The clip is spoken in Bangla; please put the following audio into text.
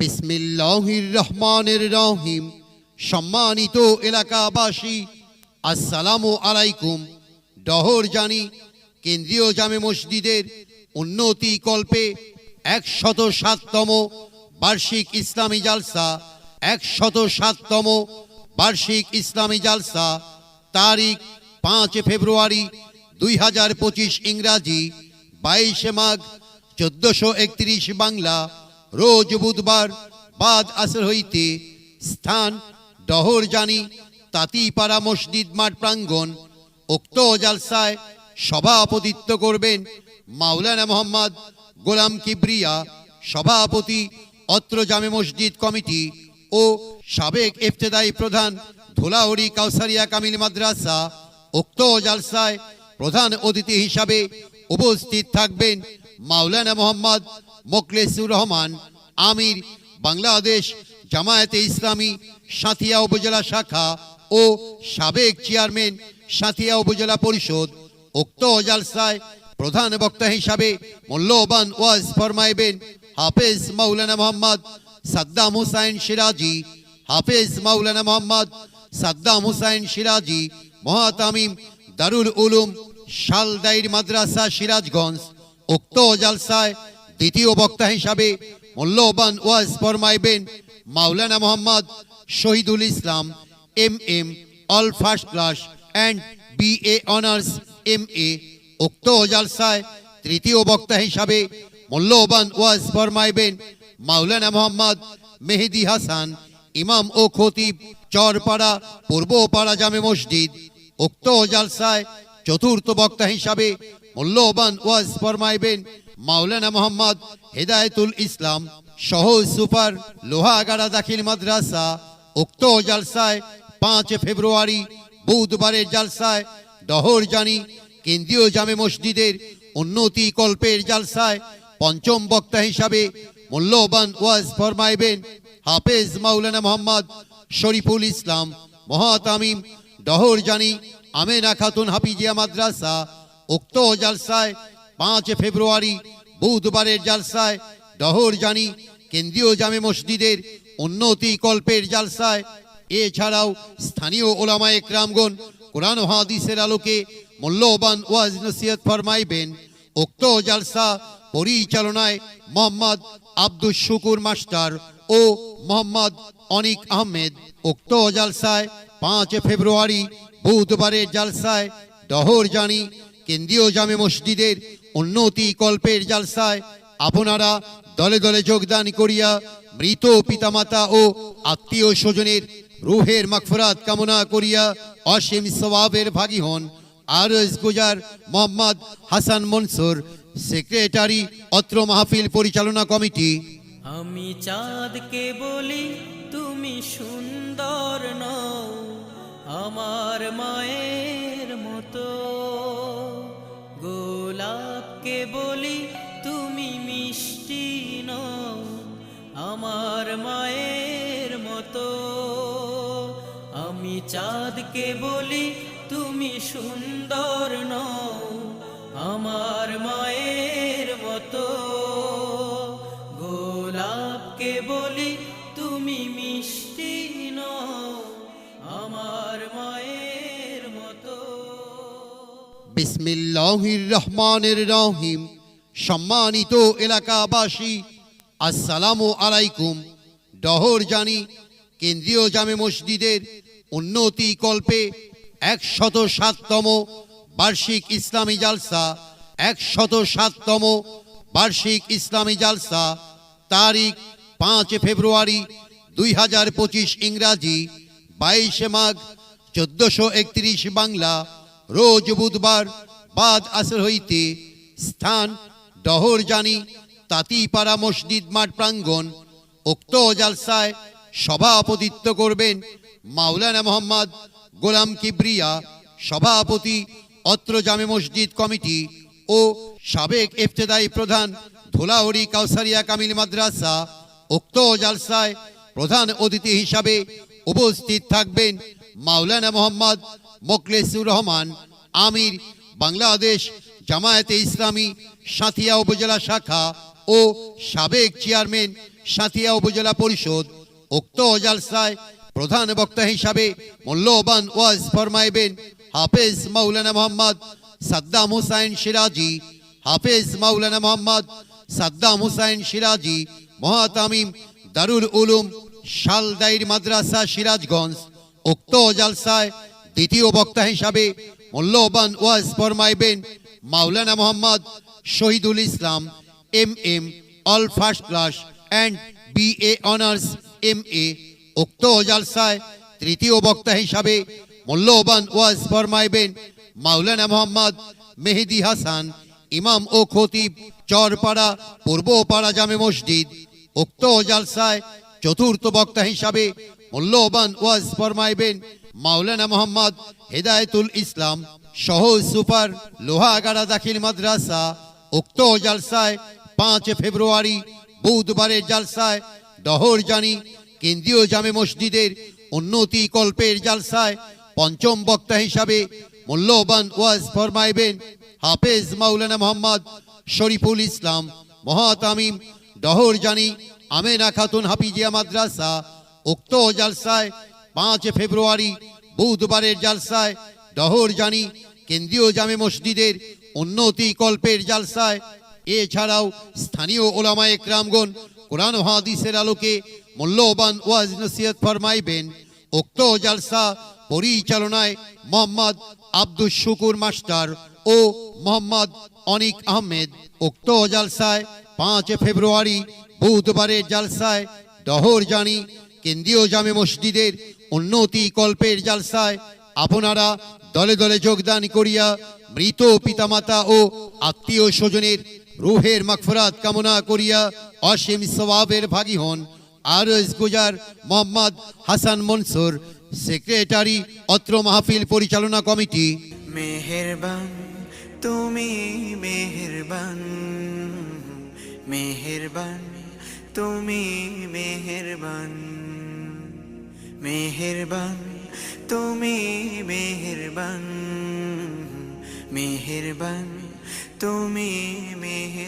বিসমিল্লাহির রহমানির রহিম। সম্মানিত এলাকাবাসী, আসসালামু আলাইকুম। ডহর জানি কেন্দ্রীয় জামে মসজিদের উন্নতি কল্পে 107তম বার্ষিক ইসলামী জালসা 107তম বার্ষিক ইসলামী জালসা তারিখ 5 ফেব্রুয়ারি 2025 ইংরাজি, 22 মাঘ 1431 বাংলা, রোজ বুধবার বাদ আসর হইতে, স্থান ডহর জানি তাঁতিপাড়া মসজিদ মাঠ প্রাঙ্গণ। উক্ত জালসায় সভাপতিত্ব করবেন মাওলানা মোহাম্মদ গোলাম কিবরিয়া, সভাপতি অত্র জামে মসজিদ কমিটি ও সাবেক ইফতেদায়ী প্রধান ধুলাউড়ি কাউসারিয়া কামিল মাদ্রাসা। উক্ত জালসায় প্রধান অতিথি হিসাবে উপস্থিত থাকবেন মাওলানা মোহাম্মদ মোখলেসুর রহমান, আমির বাংলাদেশ জামায়াতে ইসলামী সাঁথিয়া উপজেলা শাখা ও সাবেক চেয়ারম্যান সাঁথিয়া উপজেলা পরিষদ। উক্ত জালসায় প্রধান বক্তা হিসাবে মূল্যবান ওয়াজ ফরমাইবেন হাফেজ মাওলানা মোহাম্মদ সাদ্দাম হুসাইন সিরাজি, হাফেজ মাওলানা মোহাম্মদ সাদ্দাম হুসাইন সিরাজি, মহাতামিম দারুল উলুম শালদাইর মাদ্রাসা সিরাজগঞ্জ। উক্ত জালসায় দ্বিতীয় বক্তা হিসাবে মূল্যবান ওয়াজ ফরমাইবেন মাওলানা Mohammad Shahidul Islam, MM, all first class and BA honours MA। উক্ত জালসায় তৃতীয় বক্তা হিসাবে মূল্যবান ওয়াজ ফরমাইবেন মাওলানা মোহাম্মদ মেহেদি হাসান, ইমাম ও খতিব, চরপাড়া পূর্বপাড়া জামে মসজিদ। উক্ত জালসায় চতুর্থ বক্তা হিসাবে মূল্যবান ওয়াজ ফরমাইবেন মাওলানা মোহাম্মদ হেদায়েতুল ইসলাম, সহ সুপার লোহাগাড়া দাখিল মাদ্রাসা। উক্ত জালসায় 5 ফেব্রুয়ারি বুধবারের জালসায় ডহর জানি কেন্দ্রীয় জামে মসজিদের উন্নতি কল্পের জালসায় পঞ্চম বক্তা হিসাবে মূল্যবান ওয়াজ ফরমাইবেন হাফেজ মাওলানা মোহাম্মদ শরীফুল ইসলাম, মহাতামিম ডহর জানি আমেনা খাতুন হাফিজিয়া মাদ্রাসা। উক্ত জালসায় 5 ফেব্রুয়ারি বুধবারের জালসায় ডহর জানি কেন্দ্রীয় জামে মসজিদের উন্নতি কল্পের জালসায় এছাড়াও স্থানীয় ওলামায়ে কেরামগণ কোরআন ও হাদিসের আলোকে মূল্যবান ওয়াজ নসিহত ফরমাইবেন। উক্ত জালসা পরিচালনায় মোহাম্মদ আব্দুল শুকুর মাস্টার ও মোহাম্মদ অনিক আহমেদ। উক্ত জালসায় 5 ফেব্রুয়ারি বুধবারের জালসায় ডহর জানি কেন্দ্রীয় জামে মসজিদের উন্নতি কল্পের জালসায় আপনারা দলে দলে যোগদান করিয়া মৃত পিতামাতা ও আত্মীয় স্বজনের রুহের মাগফিরাত কামনা করিয়া অসীম সওয়াবের ভাগী হন। আরজ গুজার মোহাম্মদ হাসান মনসুর, সেক্রেটারি অত্র মাহফিল পরিচালনা কমিটি। আমি চাঁদকে বলি তুমি সুন্দর নও, আমার মায়ের মতো। গোলাপকে বলি তুমি মিষ্টি নও, আমার মায়ের মতো। আমি চাঁদকে বলি তুমি সুন্দর নও, আমার মায়ের মতো। গোলাপকে বলি তুমি মিষ্টি নও, আমার মায়ের মতো। বিসমিল্লাহির রহমানির রহিম। সম্মানিত এলাকাবাসী, আসসালামু আলাইকুম। ডহর জানি কেন্দ্রীয় জামে মসজিদের উন্নতি কল্পে 107তম বার্ষিক ইসলামী জালসা 107তম বার্ষিক ইসলামী জালসা তারিখ 5 ফেব্রুয়ারি 2025 ইংরাজি, 22 মাঘ 1431 বাংলা, রোজ বুধবার বাদ আসর হইতে, স্থান ডহর জানি তাঁতিপাড়া মসজিদ মাঠ প্রাঙ্গণ। উক্ত জালসায় সভাপতিত্ব করবেন মাওলানা মোহাম্মদ গোলাম কিবরিয়া, সভাপতি অত্র জামে মসজিদ কমিটি ও সাবেক ইফতেদায়ী প্রধান ধুলাউড়ি কাউসারিয়া কামিল মাদ্রাসা। উক্ত জালসায় প্রধান অতিথি হিসাবে উপস্থিত থাকবেন মাওলানা মোহাম্মদ মোখলেসুর রহমান, আমির বাংলাদেশ জামায়াতে ইসলামী সাঁথিয়া উপজেলা শাখা ও সাবেক চেয়ারম্যান সাঁথিয়া উপজেলা পরিষদ। উক্ত জালসায় প্রধান বক্তা হিসাবে মূল্যবান ওয়াজ ফরমাইবেন হাফেজ মাওলানা মোহাম্মদ সাদ্দাম হুসাইন সিরাজি। হাফেজ মাওলানা মোহাম্মদ সাদ্দাম হুসাইন সিরাজি, মহাতামিম দারুল উলুম শালদাইর মাদ্রাসা সিরাজগঞ্জ। উক্ত জালসায় দ্বিতীয় বক্তা হিসাবে মূল্যবান ওয়াজ ফরমাইবেন মাওলানা Mohammad Shahidul Islam MM, all first class and BA honours MA। উক্ত জালসায় তৃতীয় বক্তা হিসাবে মূল্যবান ওয়াজ ফরমাইবেন মাওলানা মোহাম্মদ মেহেদি হাসান, ইমাম ও খতিব, চরপাড়া পূর্বপাড়া জামে মসজিদ। উক্ত জালসায় চতুর্থ বক্তা হিসাবে মূল্যবান ওয়াজ ফরমাইবেন মাওলানা মোহাম্মদ হেদায়েতুল ইসলাম, সহ সুপার লোহাগাড়া দাখিল মাদ্রাসা। উক্ত জালসায় 5 ফেব্রুয়ারি বুধবারের জালসায় ডহরজানি কেন্দ্রীয় জামে মসজিদের উন্নতি কল্পের জালসায় পঞ্চম বক্তা হিসাবে মূল্যবান ওয়াজ ফরমাইবেন হাফেজ মাওলানা মোহাম্মদ শরীফুল ইসলাম, মহাতামিম ডহরজানি আমেনা খাতুন হাফিজিয়া মাদ্রাসা। উক্ত জালসায় 5 ফেব্রুয়ারি বুধবারের জালসায় ডহরজানি কেন্দ্রীয় জামে মসজিদের উন্নতি কল্পের জালসায় এছাড়াও স্থানীয় ওলামায়ে কেরামগণ কোরআন ও হাদিসের আলোকে মূল্যবান ওয়াজ নসিহত ফরমাইবেন। উক্ত জালসা পরিচালনায় মোহাম্মদ আব্দুস শুকুর মাস্টার ও মোহাম্মদ অনিক আহমেদ। উক্ত জালসায় 5 ফেব্রুয়ারি বুধবারের জালসায় ডহরজানি কেন্দ্রীয় জামে মসজিদের উন্নতি কল্পের জালসায় আপনারা দলে দলে যোগদান করিয়া মৃত পিতামাতা ও আত্মীয় স্বজনের রুহের মাগফিরাত কামনা করিয়া অসীম সওয়াবের ভাগী হন। আরজ গুজার মোহাম্মদ হাসান মনসুর, সেক্রেটারি অত্র মাহফিল পরিচালনা কমিটি। মেহেরবান তুমি মেহেরবান, মেহেরবান তুমি মেহেরবান, মেহেরবান তুমি মেহেরবান, মেহেরবান তুমি মেহের